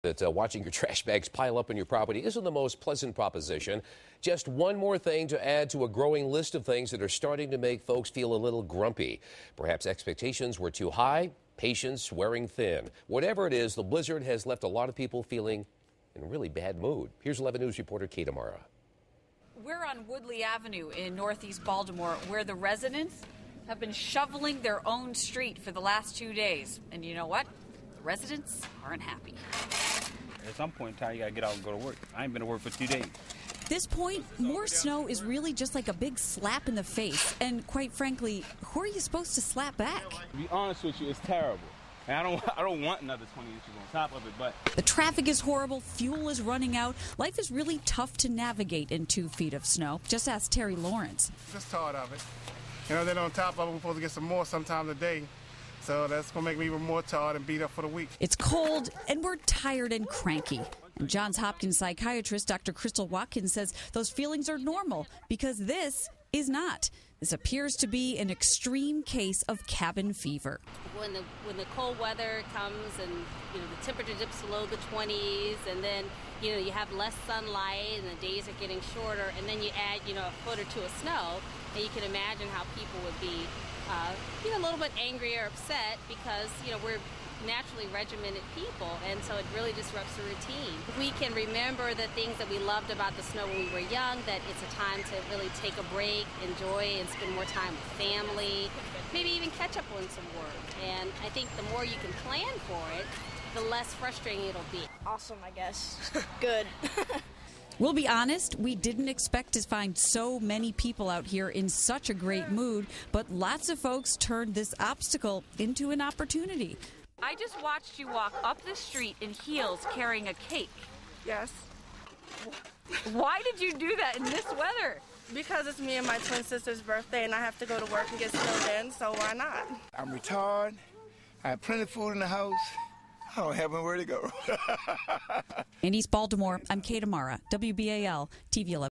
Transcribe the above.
That watching your trash bags pile up on your property isn't the most pleasant proposition. Just one more thing to add to a growing list of things that are starting to make folks feel a little grumpy. Perhaps expectations were too high, patience wearing thin. Whatever it is, the blizzard has left a lot of people feeling in a really bad mood. Here's 11 News reporter Kate Amara. We're on Woodley Avenue in Northeast Baltimore, where the residents have been shoveling their own street for the last 2 days. And you know what? The residents aren't happy. At some point in time, you gotta get out and go to work. I ain't been to work for 2 days. At this point, more snow is really just like a big slap in the face. And quite frankly, who are you supposed to slap back? To be honest with you, it's terrible. And I don't want another 20 inches on top of it, but... The traffic is horrible, fuel is running out. Life is really tough to navigate in 2 feet of snow. Just ask Terry Lawrence. Just tired of it. You know, then on top of it, we're supposed to get some more sometime today. So that's going to make me even more tired and beat up for the week. It's cold, and we're tired and cranky. And Johns Hopkins psychiatrist Dr. Crystal Watkins says those feelings are normal because this is not. This appears to be an extreme case of cabin fever. When the cold weather comes and the temperature dips below the 20s, and then you have less sunlight and the days are getting shorter, and then you add a foot or two of snow, and you can imagine how people would be a little bit angry or upset because we're naturally regimented people, and so it really disrupts the routine. We can remember the things that we loved about the snow when we were young, that it's a time to really take a break, enjoy, and spend more time with family, maybe even catch up on some work. And I think the more you can plan for it, the less frustrating it'll be. Awesome, I guess. Good. We'll be honest, we didn't expect to find so many people out here in such a great mood, but lots of folks turned this obstacle into an opportunity. I just watched you walk up the street in heels carrying a cake. Yes. Why did you do that in this weather? Because it's me and my twin sister's birthday and I have to go to work and get snowed in, so why not? I'm retired. I have plenty of food in the house. I don't have anywhere to go. In East Baltimore, I'm Kate Amara, WBAL, TV 11.